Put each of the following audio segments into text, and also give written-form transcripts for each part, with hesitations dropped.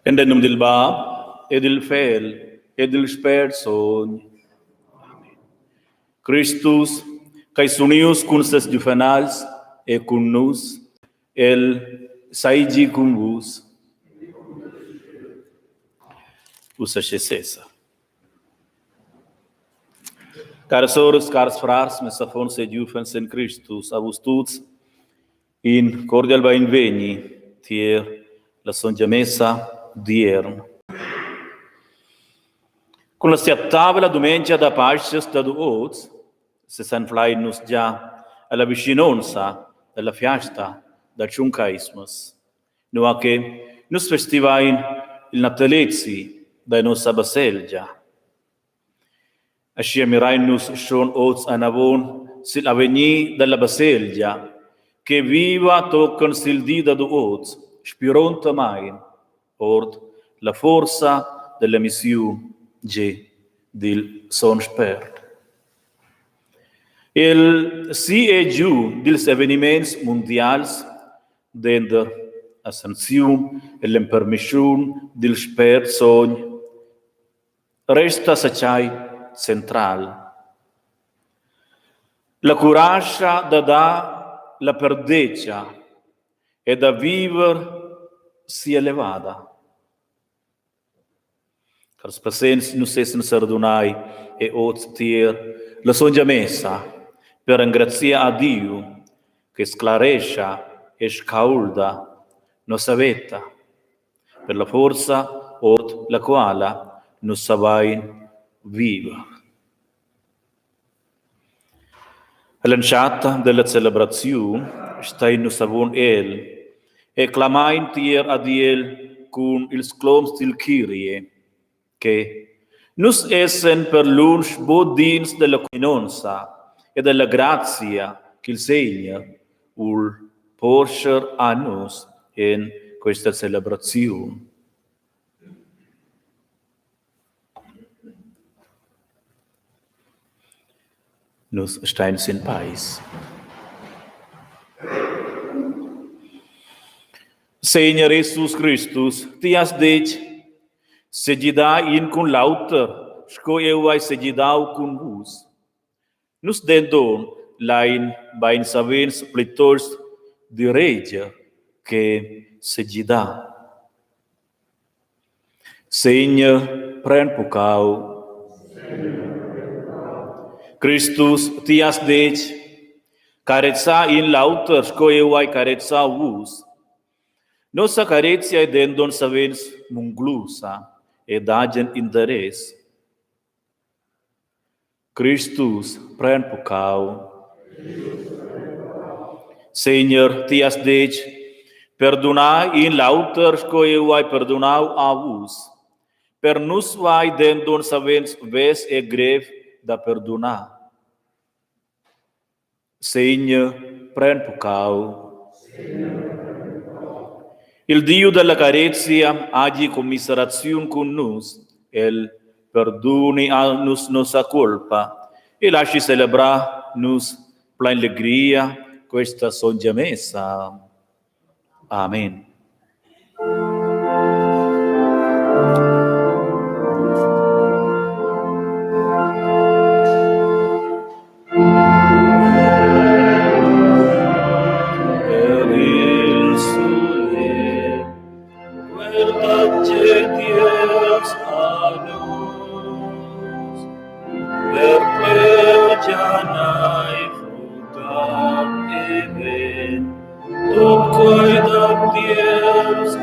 In den nom del Bab, e del Fiel, e del Spert Son. Christus, cae sunius cum ses juvenals, e cum nus, el saigi cum vos. Us s.messa. Caras sorores, caras frars, messa fons et juvens in Christus, a vos tuts, in cordial benveni, tier la s.messa diern. Con la siatavla dumengia da pasces da duoz, se s'anflainus già alla vicinanza della fiesta da ciuncaismus, noa che nus festivain il natalezi da nostra baselgia. Ascia mirainus schon oz anavon sil aveni della baselgia, che viva toccon sil di da duoz, spironta main, ord la forza della missione del son spert. Il si e giù dels eveniments mondials dender ascensiun e l'impermission del spert son resta assai central. La coraggio da da la perdeccia e da vivere si elevada. Caros presents nus essen sardunai e oz tier la s.messa per ringrazia a Dio che sclarescia e scaulda nostra vita per la forza od la quale nus savain viva. All'anciata della celebrazione stai nus avon el e clamain tier ad el con il scloms del Kyrie che nus essen per l'unch bodins della comunanza e della grazia che il Signore ul porger a nus in questa celebrazione. Nus stein in pais. Signor Jesus Christus, ti has dit segida in cum lauter, sco eu ai segidau cum vos. Nus dendon lain bain savens plitors di regia che segida. Signor, pren pucau. Christus, ti has dit, careța in lauter, sco eu ai careța vos. Nossa careția e dendon savens munglusa, e dagen interes. Christus, pren pucau. Signor, ti has dit, perdona in lauter, sco eu ai perdonau a vos. Per nus vai dendon savens ves e grev da perdona. Segna, pren pucau. Il Dio della carezia agi commiserazione con nos, El perdoni a nos nostra colpa e lasci celebrar nos plein allegria questa s.messa. Amen. Dios a nos, per plegianai frutam even, tot quae dat Dios a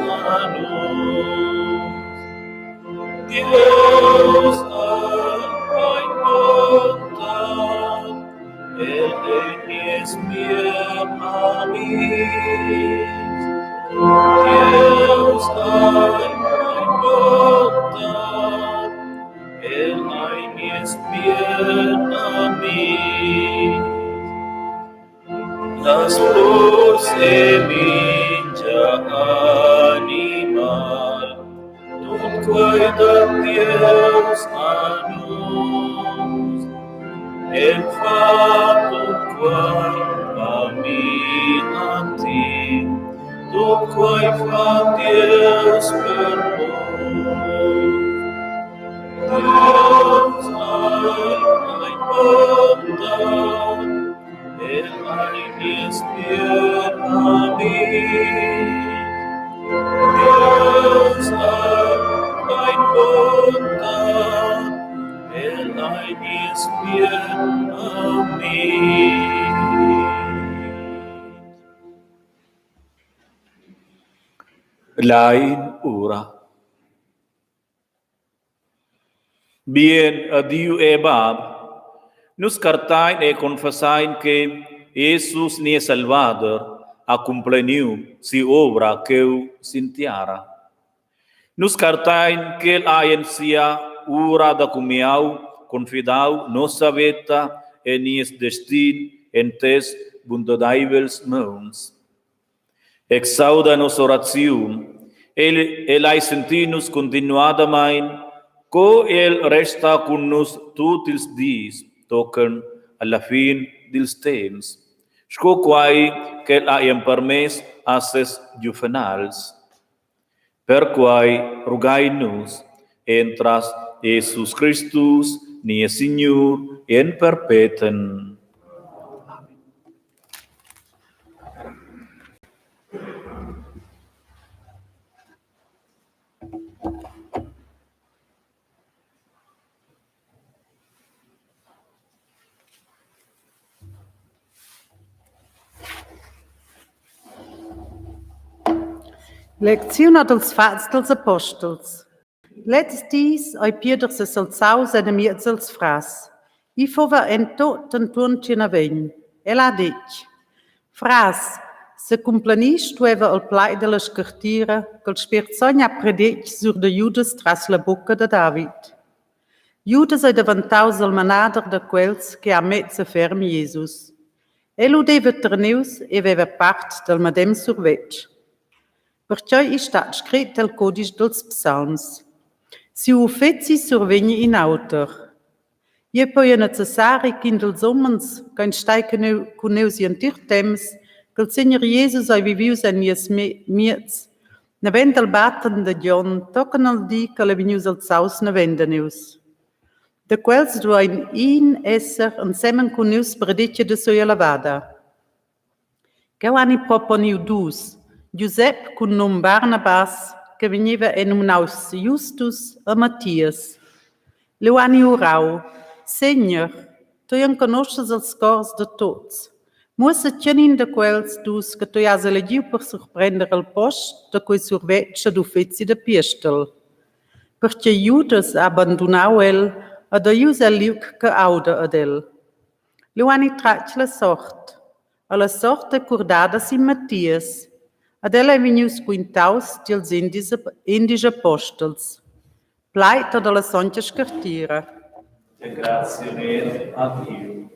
nos. Dios ai bontat, et enies bien amis. Dios ai bontat, et enies bien amis. Las por semilla animal, tot quae dat Dios a nos, et fato quae caminanti, tot quae fa Dios per nos. Dios ai bondat, et enies bien amis. Dios ai bondat, et enies bien amis. Lain ora. Bien a Dio e Bab, nos cartain e confessain que Jesus nie Salvador a cumpleniu si obra que sintiara. Nos cartain que el aencia ura da cumiau confidau nossa veta e nies destin entes bundadaivels mons. Exauda nos orazium, el ai sentinus continuadamain, co el resta con nos tutti ils dis, token alla fin dils temps, sco quai quel aiem permes asses juvenals, per quai rugai nos, entras Jesus Christus, nie Signor, in perpetuum. Leczione dels Fats dels Apostels. Let's dies ai Pieder se salzau seine mietzels fras. I fova en tot en tuontien avegn. El ha dit. Fras, se complanis tueva al plai de la scartira, col spirzogna predetg sur de Judas tras la bocca de David. Judas è davantaus al manader de quels che ha mezza fermi Jesus. El udeva terneus e veva part del Madem Sumvitg. Perciò è stato scritto nel codice dels psalms. Si uffizi survegni in autor. Je poi è necessario che in dels omens, che stai con neus in tir temps, che il Signor Jesus ha vivius en nies miets, ne vend al batten de Dion, tocan al di che le venius al saus ne vende neus. De quels du in esser insieme con neus predice de soia lavada. Che ani proponiu dus, Giuseppe con nom Barnabas, che veniva enumaus Justus e Mattias. Leu ani urau, Signor, tu non conosces els cors de tots. Mussa tjenin de quels dus che tu has elegiu per surprender el post de quei survetja d'uffizi de piestel. Perché Judas abbandonau el ad aius el liuc che auda ad el. Leu ani trac la sort, a la sorte cordada si Mattias, ad ela venius quintaus dils indis apostels. Pleita dalla sontia scartira. Grazie a Dio.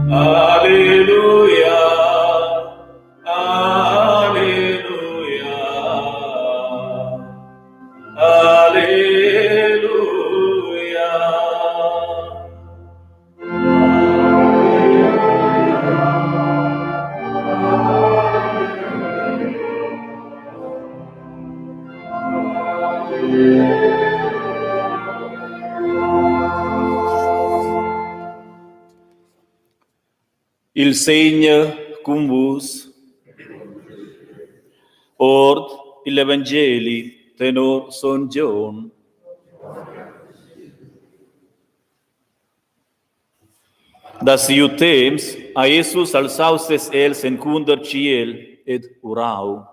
Alleluia, alleluia, alleluia. Il segno cum vos, ord il Evangeli tenor Son John. Da siu temps a Jesus alçaustes els encundar ciel et urau.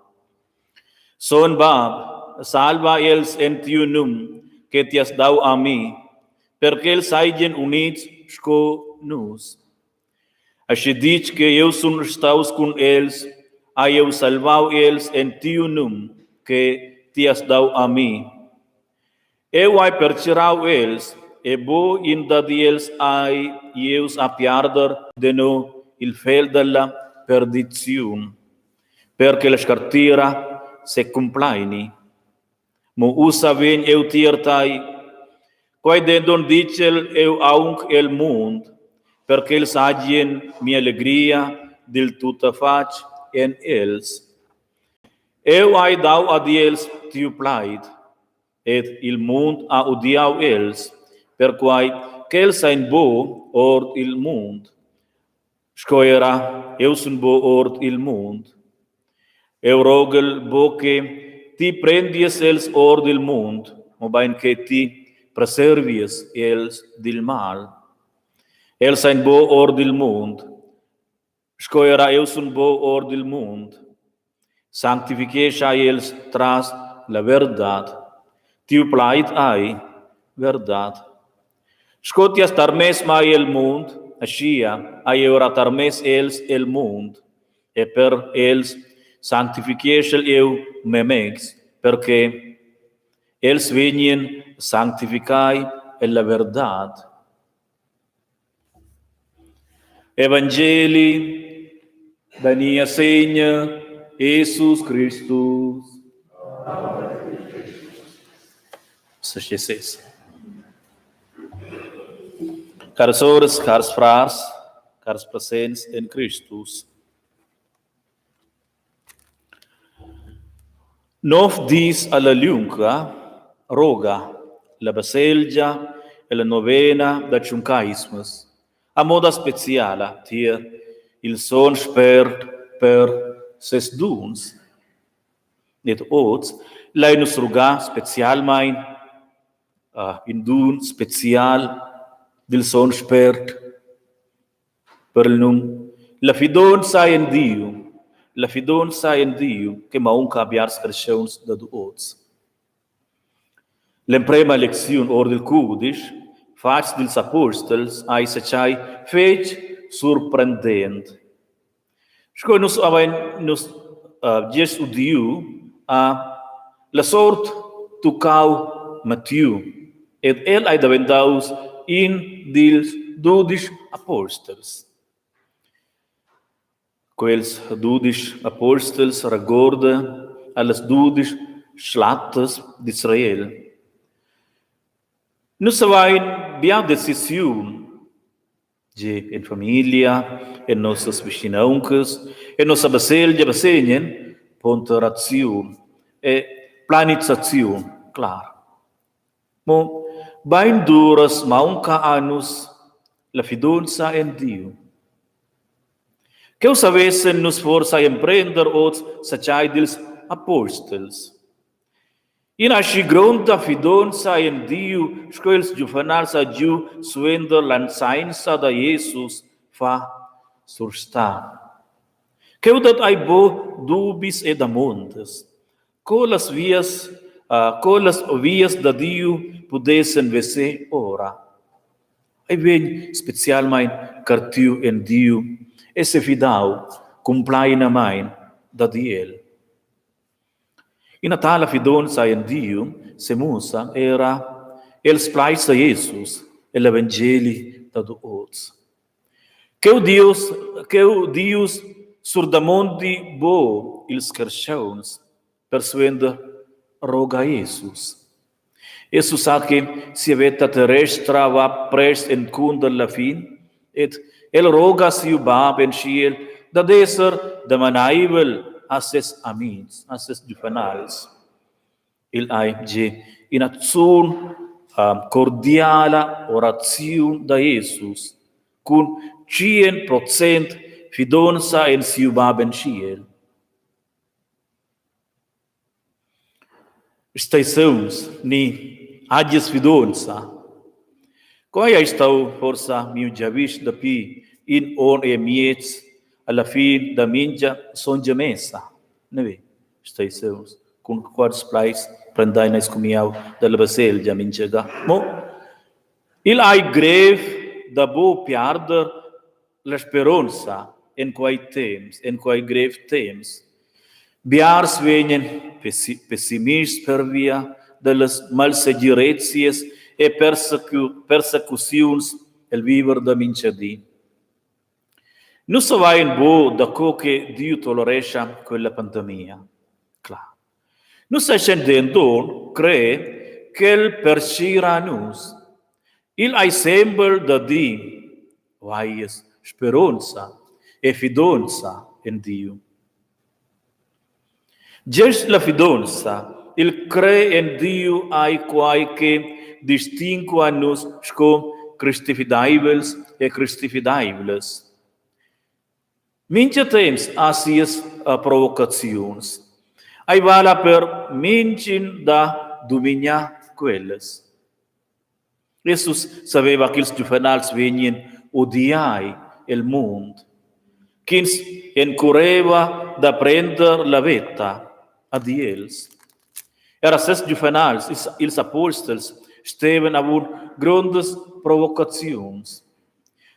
Son bab, salva els en tiu num que tias dau a mi, perché els aigien units sco nus. Així dic que eu sun staus con els, a eu salvau els en tiu num que tias dau a mi. Eu ai pertirau els, e bo inda di els ai eus a piarder de no il fel della perdiziun, perché la scartira se complaini. Mo usa ven eu tirtai, quai dendon dicel eu aunc el mund, perché els agien mi alegria del tutta fac en els. Eu ai dau ad els tiu plaid, et il mund a odiau els, per quai qu'els ein bo ord il mund. Scoera, eu sun bo ord il mund. Eu rogel bo che ti prendies els ord il mund, o bain che ti preservies els dil mal. Els ein bo ord il mund. Scoera, eu sun bo ord il mund. Sanctificecha els tras la verdad. Tiu plaid ai verdad. Scotias tarmes mai el mund, ascia ai ora tarmes els el mund, e per els sanctificesel eu memex, perché els venien sanctificai en la verdad. Evangeli dania segna Jesus Christus. Sacheses. Caros ores, caros frars, caros presents en Christus. Nov dis alla lunga, roga, la baselgia e la novena da ciuncaismus, a moda speciala, tier il son spert per ses duns. Et oz, lainus ruga specialmain, in dun special del son spert per il num la fidonza in Dio che maunca abbiars cresceuns da duoz. L'emprema lecțiun or del cudish fac dels apostels ai secai feci surprendent. Sco nos avain nos jes udiu a la sort tucau Matiu, et el ai davendaus in dils 12 apostels. quels 12 apostels ragorda alle 12 slattes d'Israel. Nus avain bia decisiun, de en família, en nossas vicinauncas, en nossa baselja basenien, ponderaziun e planizaziun, clar. Mo, bain duras maunca anus la fiducia en Dio. Que os avessem nos força a empreender os sachai dels apóstols. In asci gronda fiducia en Dio, scoels juvenals a Giu suenda l'ansainsa da Jesus fa sursta. Que udat ai bo dubis ed amontes, colas vias da Dio pudessem vese ora. Ai ven specialmein cartiu en Dio, e se fidau cumplaina main da Diel. In tala fiducia en Dio, s.messa era els Pleiv a Jesus, l'Evangeli da duots. Que Dios surdamondi bo ils carchauns persuenda roga Jesus. Jesus sa che si aveta terrestra va pres en cunda la fin, et el roga siu bab en ciel, da deser demanaivel a ses amins, a ses juvenals. Il aige in aziun cordiala oraziun da Jesus, cun 100% fiducia en siu bab en ciel. Staisons ni agies fiducia. Quaia stau forsa miu javish da pi in on e miets alla fin da mingia s.messa. Neve, staisons. Con quads plais prendai nais cumiau dalla baselgia minchega. Mo, il ai greve da bo piarder la speranza en quai greve temps. Biars venien pessimist per via delles malsegirezies e persecutions el viver da minchedi. Non so vain bo da co che Dio tolerescia quella pandemia. Clar. Non sa scendendo cree che il persira nus. Il ai sembel da Dio, vaies speranza e fiducia in Dio. Già la fiducia, il cree in Dio ai quai che distingua nus sco Christifidables e Christifidables. Mincha temps asies provocazions. Ai vala per mincin da dumengia quelles. Jesus sapeva che ils juvenals venien odiai il mondo. Quins encurreva da prender la vetta a Diels. Era ses juvenals, ils apostels, steven avun grandes provocazions.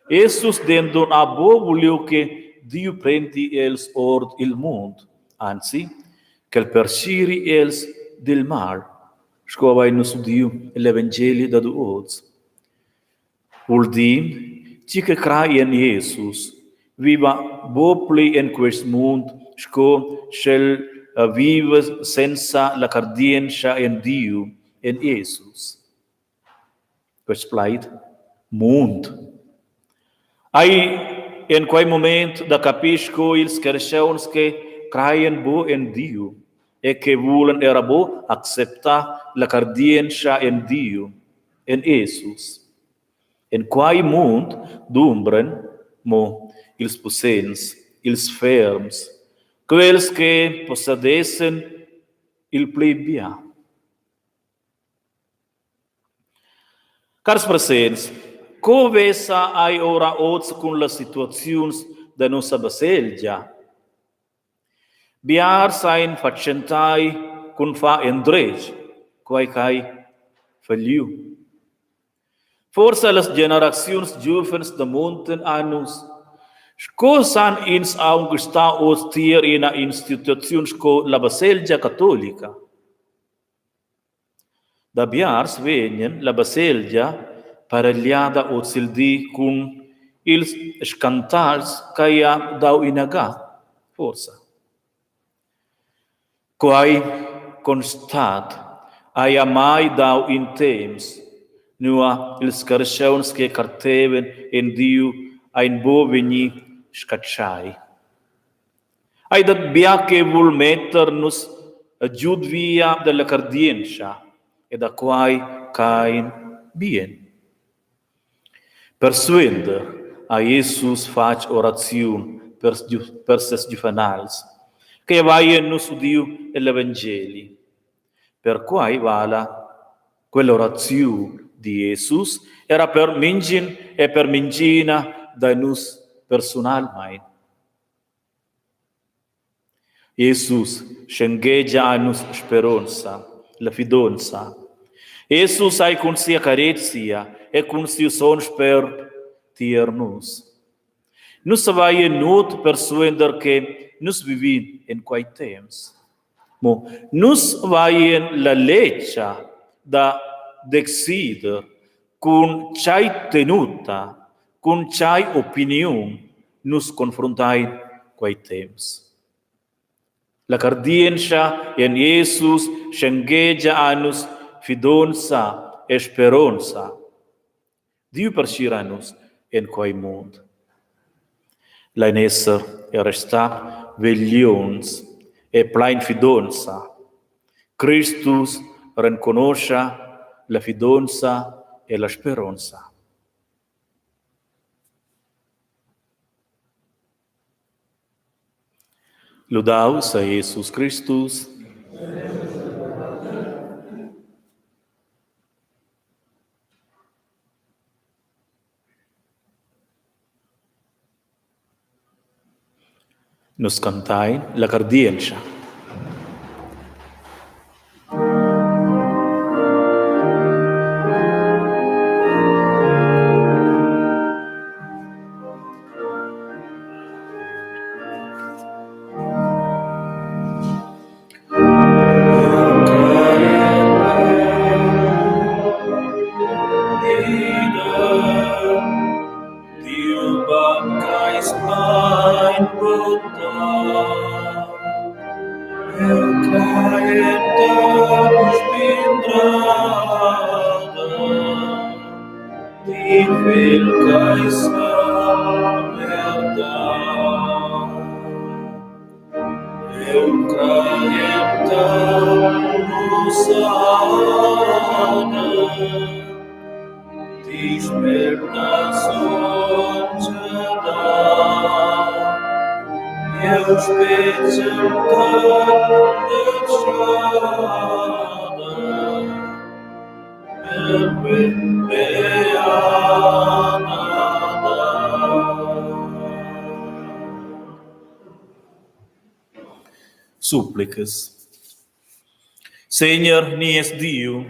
Jesus dendon a bo voliu che Dio prendi els ord il mondo, anzi, che il persiri els del mal. Scova in nostro Dio l'Evangeli da duoz. Vuol dire, ci che crai in Jesus, viva bopli in quest mondo, sco shall vive senza la cardienza in Dio, in Jesus. Quest pleit, mondo. Ai in quei moment da capisco ils carchauns che craien bo in Dio e che vulen era bo accepta la cardienza in Dio, in Jesus. In quai mond dumbren mo ils possens, ils ferms, quels che possedessen il plebia. Cars presents, covesa ai ora oz con la situazions da nostra baselgia. Biar sain facentai con fa endrej, quai cai faliu. Forse las generazions juvens da monten annus, scosan ins augusta os tier in a instituzions co la baselgia cattolica. Da biars venien la baselgia parelliada o sildi cun ils scantals caia dau inaga, forza. Quai constat aia mai dau in temps, nua ils carchauns che carteven en Diu ein bo vegni scacciai. Ai dat bia che vul metternos a giud via della cardienza, e da quai cain bien. Persuender a Jesus fac oraziun per ses giuvenals, che vaien nos udiu l'Evangeli. Per quai vala quell'oraziun di Jesus era per mingin e per mingina da nus personalmein. Jesus schengegia a nus speranza, la fidanza. Jesus ai con sia carezia e con sia son per tiernus. Nus avaie not persuender che nus vivin in quai temps. Mo nus vaien la leccia da decider con c'hai tenuta, con c'hai opinion, nus confrontai quai temps. La cardienza in Jesus schengegia a nus fidanza e speranza. Diu perscira nus in quai mond. La nesser e resta veglions e plain fidanza. Christus riconosce la fidanza e la speranza. Laudaus a Jesus Christus. Nos cantai la cardienza. Súplicas. Senhor, nies Dio,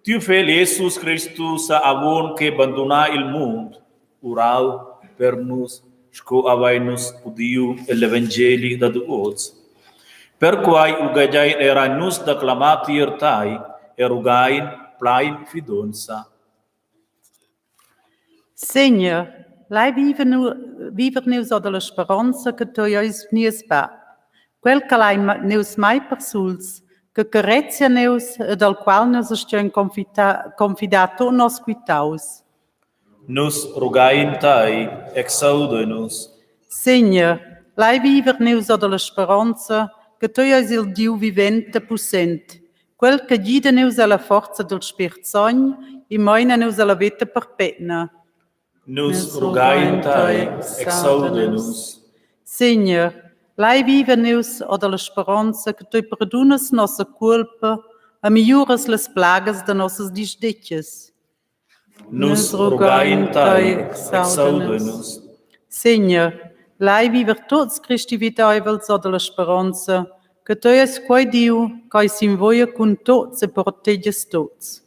tu fel Jesus Christus a avon que abandona il mundo, urau per nus, sco avainus udiu l'Evangeli da duoz. Per quai ugajain era nus declamatir tai, erugain plain fidanza. Senhor, lai viver neus ad la speranza che tu eis nies ba. Quel che lai neus mai persuls, che carezia neus ed al qual neus estien confidato nos quitaus. Nus rugain tai, exaude-nos. Senhor, lai viver neus ad la speranza che tu eis il Diu vivente possent, quel che guida neus alla forza del Spirit Sogn, e moina neus alla vita perpetua. Nus rugain tai, exaude-nos. Senhor, lai viver neus ad la speranza che tu perdonas nossa culpa, a migliuras las plagas de nossas disdecias. Nus rugain tai, exaude-nos. Senhor, lai viver todos Christi vitavels ad la speranza che tu és quai Diu, che sim voia con tots e proteges tots.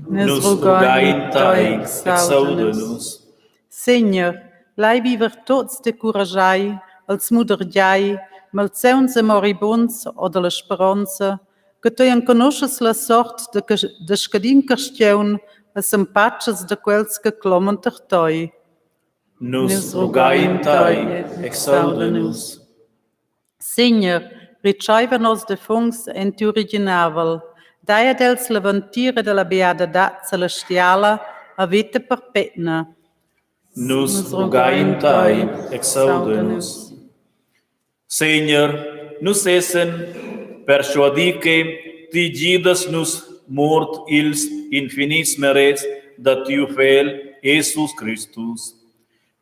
Nus rugain tai, exaude-nos. Senhor, lai viver tots de curajai, als mudergiai, malzeuns e moribunds od la speranza, che tu conosces la sort de scadin carstiaun e sempatches de quels che clomen ter toi. Nus rugain tai, exaude-nos. Signor, riceva nos de fungs ent originavel, daia dels levantire della beata celestiala, a vita perpetua. Nus rugaintai, exaude nos. Seigneur, nus essen persuadique digidas nus mort ils infinis meres da tiu fel Jesus Christus.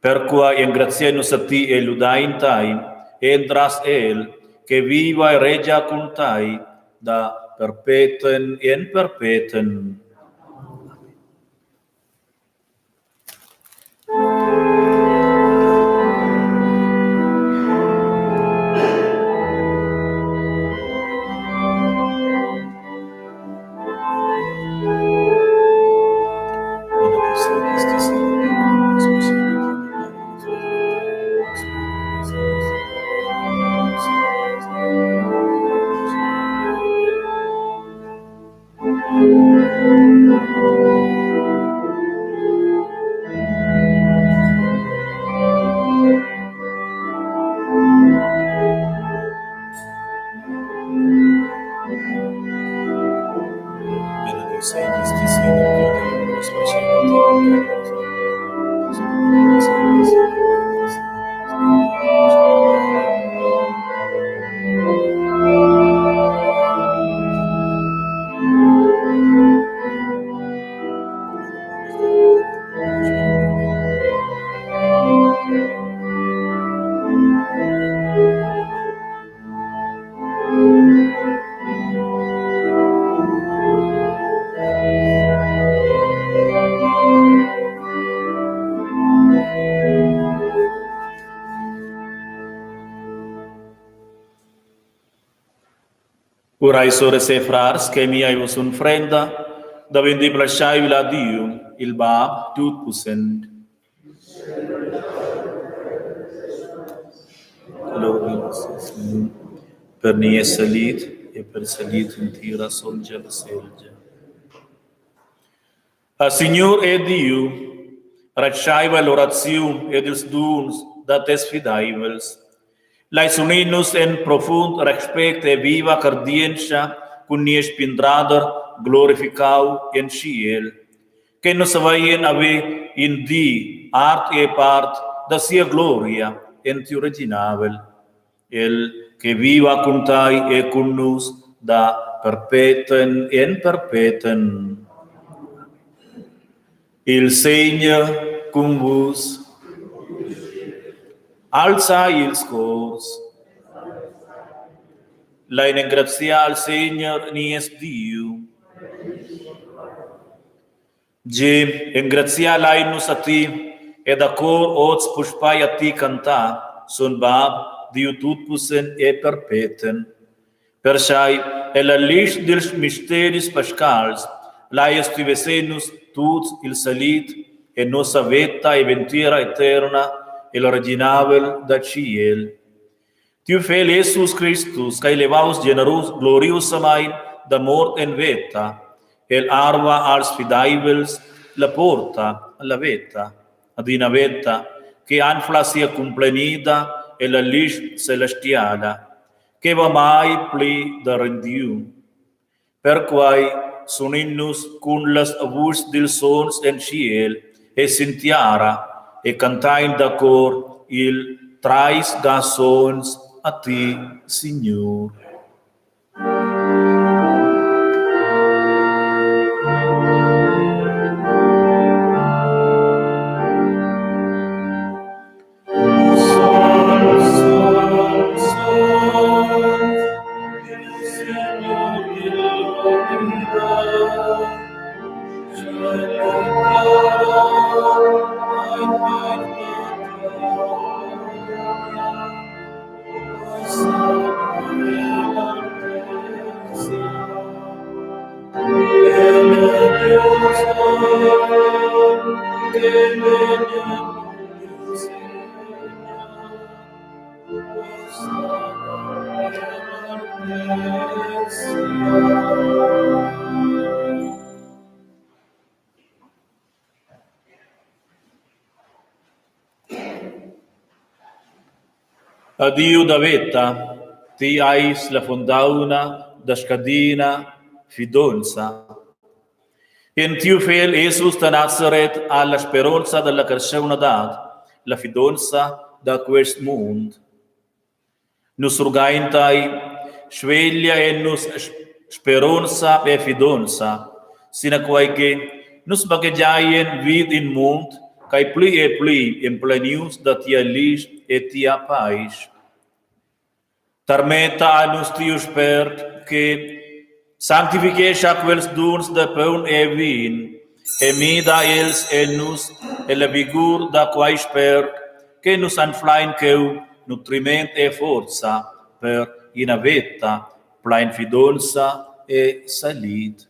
Perqua in gratia nus a ti eludaintai, entras el, que viva e regia contai, da perpetuum in perpetuum. Urai sores e frars, che mi vos un frenda, da vendi plasciai la Dio, il Bab, tut pussent. Allora, per ni è salit, e per salit in tira solgia la selgia. A Signor e Dio, racciaiva l'orazione ed ils duns da tes fidaivels, Lais uninus en profund respect e viva cardienza cun nies pindrader glorificau en ciel, que nos avaien ave in di art e part da sia gloria en ti originavel, el que viva con tai e con nus da perpetuum en perpetuum. Il Signor cum vos, alzai ils cors. La ingrazia al Signor ni es Dio. Je ingrazia lainus a ti, ed a cor oz puspai a ti canta, son bab, Dio tut pussen e perpeten. Persai, e la lis dels misteris pascals, laies tivesenus tut il salit, e nosa veta e ventira eterna, el originavel da ciel. Tiu fel Jesus Christus, ca elevaus generus gloriosamain da mort en veta, el arva als fidaivels la porta alla veta, ad una veta che anfla sia complenida e la lis celestiala, che va mai pli da rendiu. Per quai sun innus cun las avus dil sons en ciel, e sentiara, e cantain da cor il trais gasons a ti, Signor. A Dio da veta, ti ais la fondauna da scadina fidonza. In tiu fel Jesus da Nazareth alla speranza della cresciuna dat, la fidonza da quest mund. Nus rugaintai, sveglia e nus speranza e fidonza, sina quai che nus bagaggiaien vid in mund, kai pli e pli in plenius da tia lis e tia pais. Tarmeta a nus tiu spert che sanctification quels duns de paun e vin, e mida els e nus e la vigur da quai spert, che nus anflain queu nutriment e forza per ina vetta, plain fidonza e salit.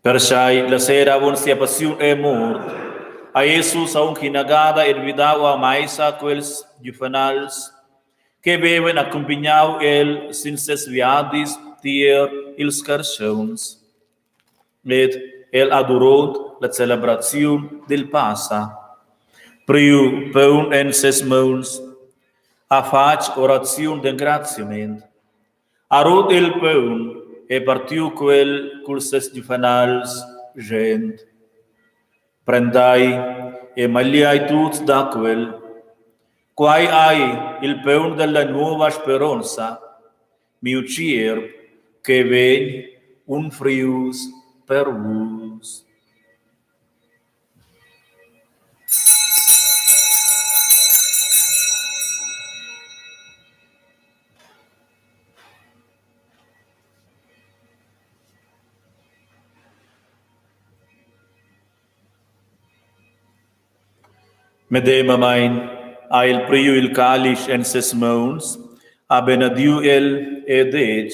Perciai la sera avon sia passion e mort, a Jesus aun kinagada et vidau a maisa quels juvenals, que beven acompanhau el sinces viadis tier ils carcions. Et el adorot la celebraziun del Passa, priu paun en ses mons, a fac oraziun d'engraziament. Arot el paun e partiu quel cul ses juvenals gent. Prendai e maliai tuts da quel, quai ai il paun della nuova speranza, mi uccier che vegn un frius per vos. Medema main, a il priu il calice en ses mons, a benediu el e dec.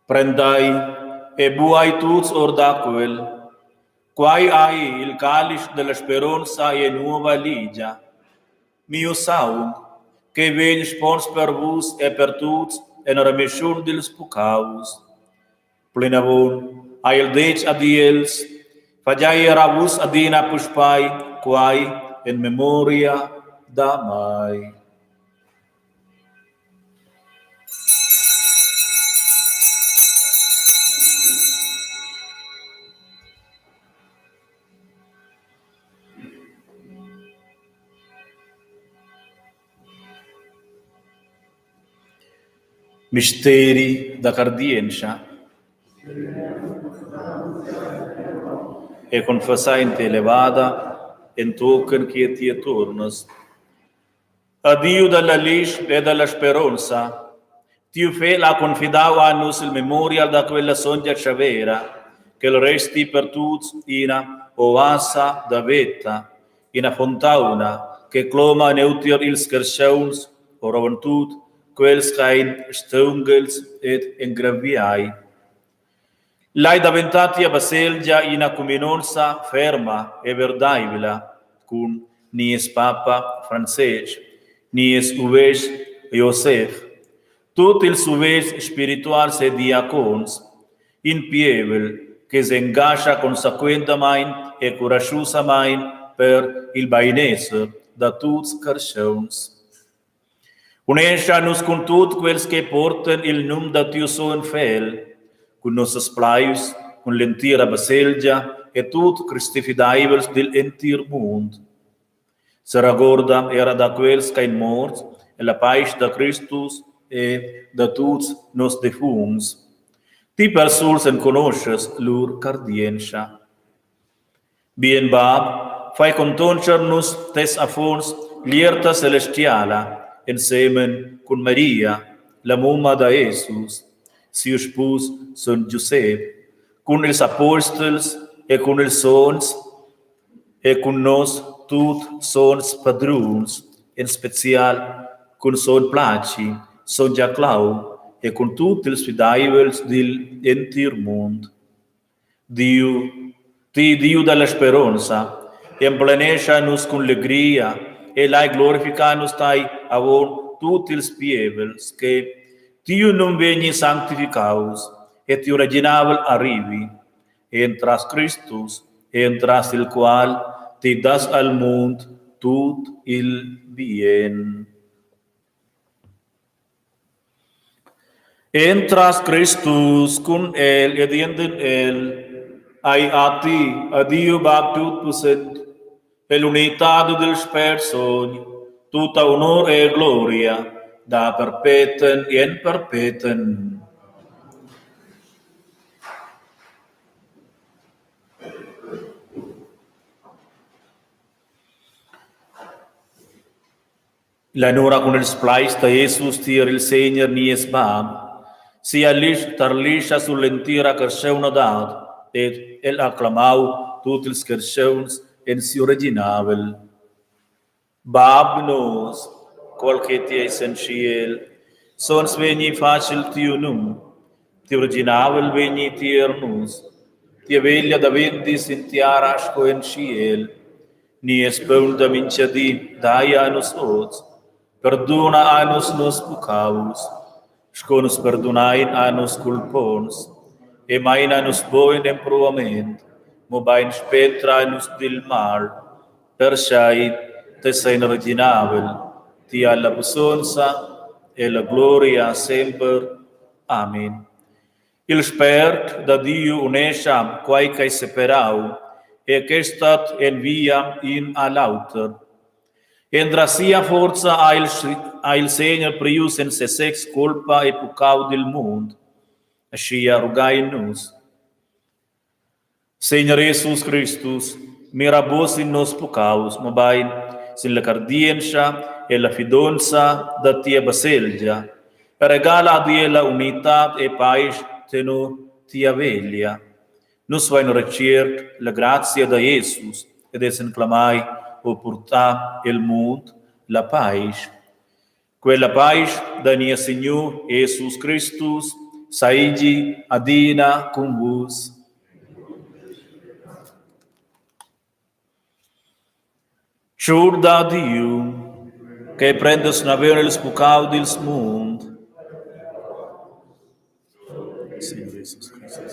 Prendai e buai tuts or daquel, quai ai il calice della speranza e nuova ligia. Mio saum, che vegn spons per vos e per tuts en remission dels pucaus. Plenavon, a il dec adiels, fagiai eravus adina puspai, quai in memoria da mai. Misteri da cardienza. E confessainte elevada, en token che ti tornas. A Dio della lis e della speranza, tiu fe la confidau a nus il memorial da quella songia chavera, che il resti per tuts ina oasa da vetta, ina fontauna, che cloma neutier ils kershauns, oravantut, quels cain stungels et engraviai. Lai daventati a Baselgia ina cuminonza ferma e verdaivila, cun nies Papa Francesc, nies uves Iosef, tot ils uves spirituals e diacons, in pievel, che se engascia consequentamain e coragiosamain per il bainese da tuts carcions. Unescia-nos con tot quels che porten il num da tiu son fel, con nossas plaius, con l'entira Baselgia e tot cristifidaivels del entir mund. Se ragorda era da quels cain morts e la pais da Christus e da tuts nos defuns. Ti per suls en conosces lur cardienza. Bien bab, fai contoncernos tes afons lierta celestiala, en semen con Maria, la mumma da Jesus, si spus son Giuseppe, con ils apostels e con ils sons, e con nos tut sons padruns, en special con son Placi, son Giaclau, e con tut ils fidaivels del entir mund. Dio della speranza, emplenescia-nos con alegria, e lai glorifica-nos tai avon tut ils pievels, che Tiu non vegni sanctificaus, et tiu reginabel arrivi, entras Christus, entras il qual ti das al mund tut il bien. Entras Christus cum el edienden el, ai a ti, a Dio baptut pusent, e l'unità del Spirito, tutta onor e gloria, da perpetuum in perpetuum. La nora con il splais da Jesus tir il Seigneur nies bab, si alish tarlisha sull'entira carceuna dat, et el acclamau tut ils carceuns en si originavel. Bab nos, qualche ti essentiel, sons veni facil tiunum, ti originavel veni tiernus, ti veglia da vendis in tiarasco en ciel, nies punda minciadi daia anus ots, perdona anus nos pucaus, sconus perdonain anus culpons, e main anus boin empruament, mobain spectra anus dil mal, persiait te sein originavel, ti alla busonza e la gloria semper. Amen. Il spert da Dio unesciam quae cae separau, e gestat enviam in alauter. Endra sia forza a il Seigneur prius en se sex culpa e pucau del mund, ascia rugai nus. Seigneur Jesus Christus, mirabos in nos pucaus, mabain, sin la cardienza e la fidonza da tia baselgia, regala a die la unitat e pais tenor tia velia. Nos vain reciert la grazia da Jesus, ed esenclamai o purta il mund la pais. Quella pais da nia Signor Jesus Christus, saigi adina cum vos. Shur da Dio, che prendes navere il spucau dils mund. Signor Jesus Christus.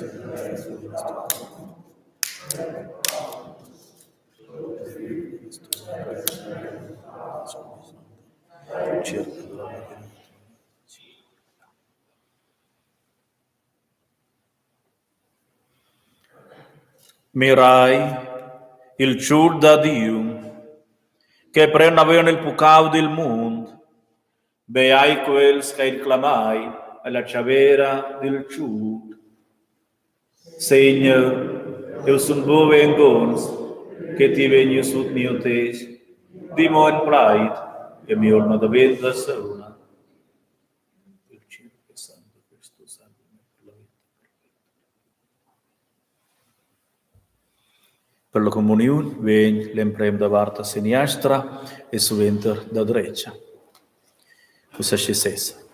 Mirai il ciur da Dio, che prenavano il pucau del mund, beai quels che il clamai alla ciavera del ciur. Seigneur, eu sunt bove en gons, che ti vegni sut mio tes, dimo en plaid, e mi orma da venda sauna. Il cielo è santo, questo santo per la vita. Per la comunione, vegn l'emprem da varta siniastra e suventer da drecia. Cosa ci sessa?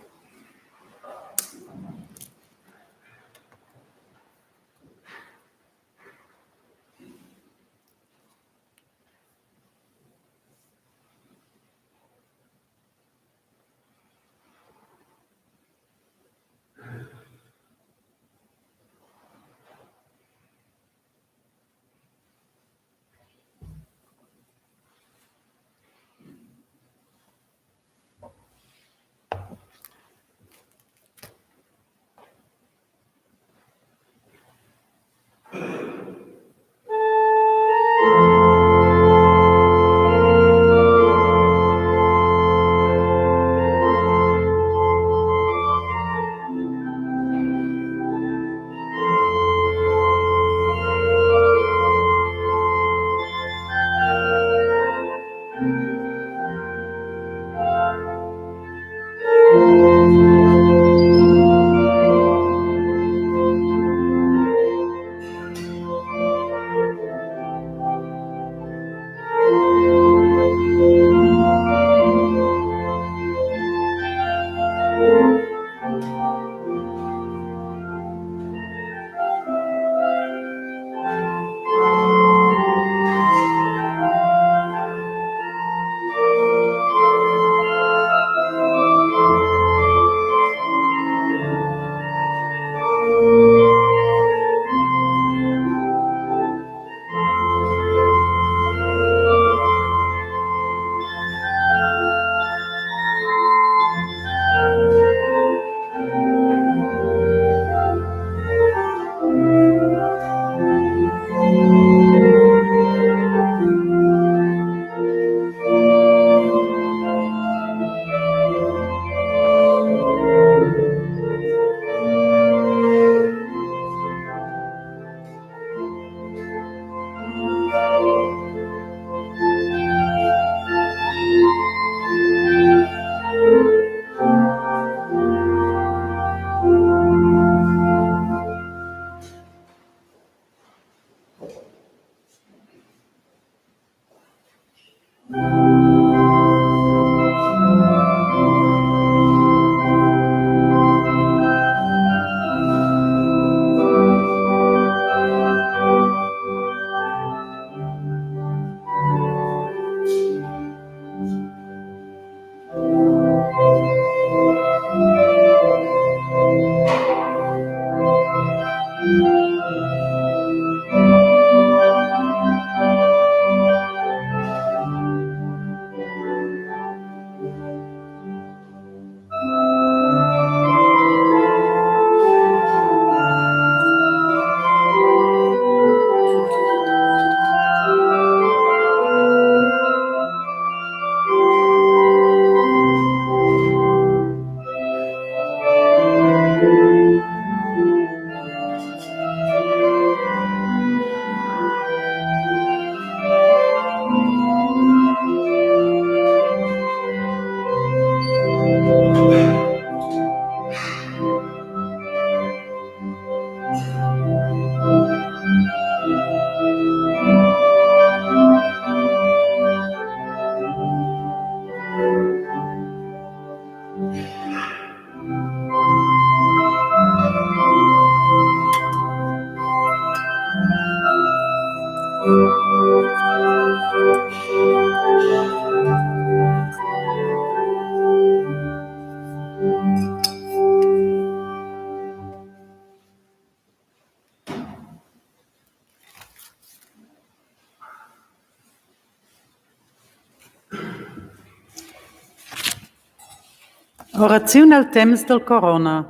Orazione al temps del corona.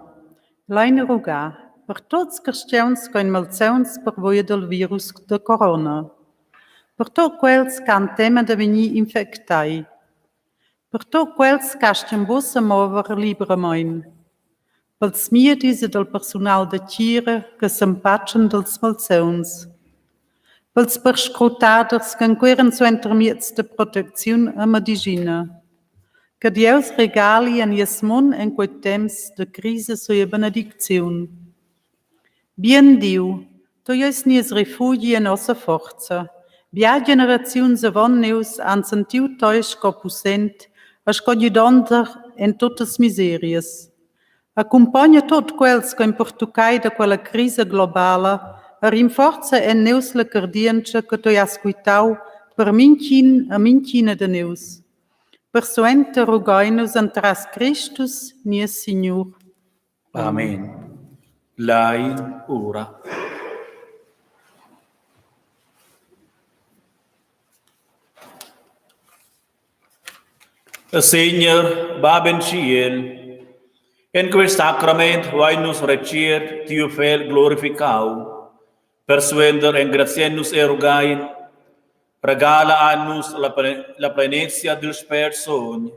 Leine rogar per tots cristians che in malzauns per voia del virus de corona. Per tot quels che han tema de venir infectai. Per tot quels che stian bussa mover libremein. Pels miedis e del personal de tira che s'empatschen dels malzauns. Pels perscrutaders che enqueren su intermiets de protezione e medicina. Que Deus regali an ies mun en quei temps de crise sua benedicziun. Bien Diu, tu eis nies refugi en ossa forza. Bia generaziuns avon neus han sentiu tois co pusent, as co gidonder en totes miserias. Accompagna tot quels que in portucai da quella crise globala, a rinforza en neus la cardienza que tu has cuitau per mincin a mincina de neus. Persuente rogai-nos antras Christus, nies Signor. Amen. Lain ora. Seigneur, Baben Ciel, en quest sacrament vai nos reciet tiu fel glorificau, persuender en gratienus erugain, regala annus la plenezia del sperson,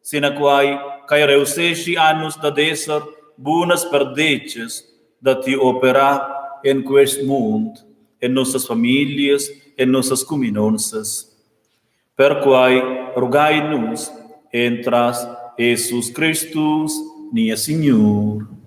sine quae cae reusesci annus da deser bunas perdeces da tiu opera en quest mund, en nossas familias, en nossas comunonças. Per quae rogai nus entras Jesus Christus, nia Signor.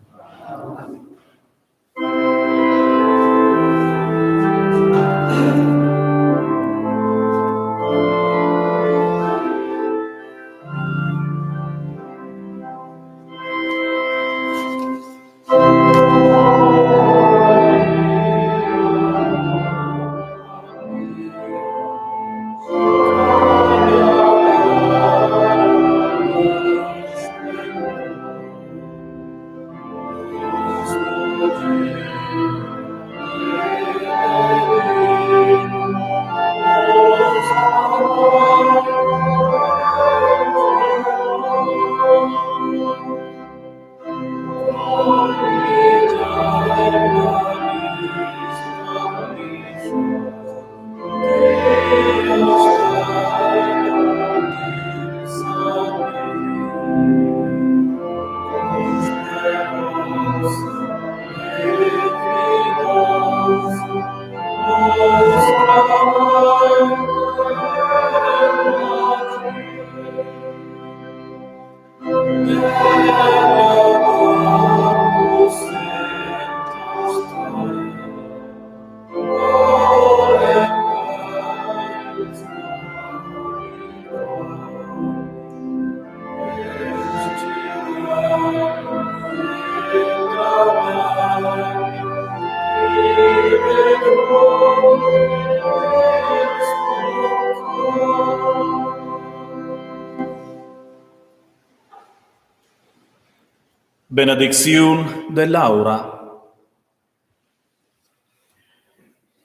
Benedicción de Laura.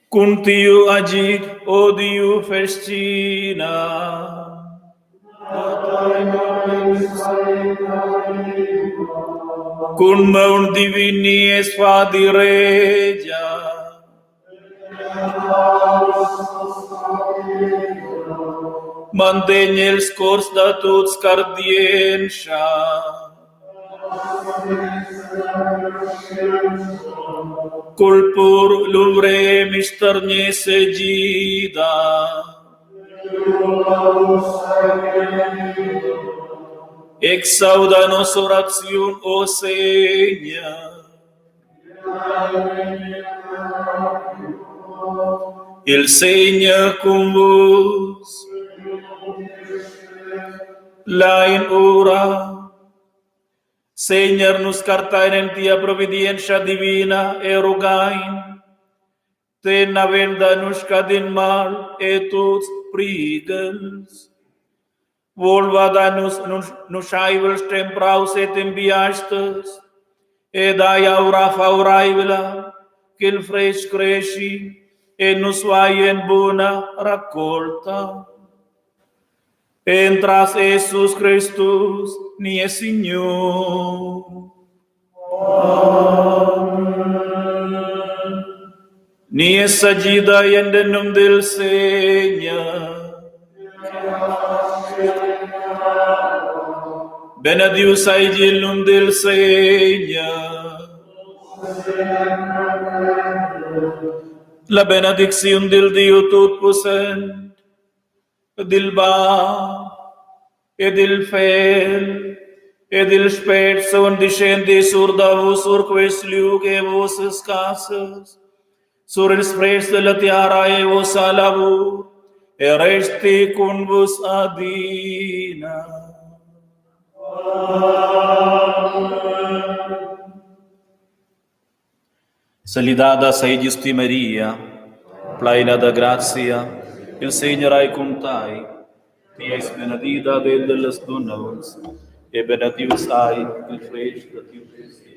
Cum tiu agit, o Diu festina. Cum meum divini es fadi regia. Mantegne els cors de tots cardiença. Culpur lumbre misternie segida. Exauda nos oración, o Señor. El Señor con vos. Lain ora. Señor, nos cartain en tia providencia divina erugain, ten avenda nos cadin mal et tots prigels. Volva danus nos aivels tempraus et enviastes, ed ai aura favorabila, che il fres cresci, e nos vai en bona raccolta. Entras Jesus Christus, nie Signor. Nie sagida yendenum del Señor. Benedius aegilum del Señor. La benedicción del Dio Tutposent, del Ba, ed il Fel, ed il Spezon discendi sur davos sur quis luce vos escasses, sur il spres de la tiara e vos alabur, e resti con vos adina. Salidada seidis tu Maria, plena de gracia, el Señor hay con tai, ti es benedida de las donas, e benedictus ai il fructus de tiu ventris.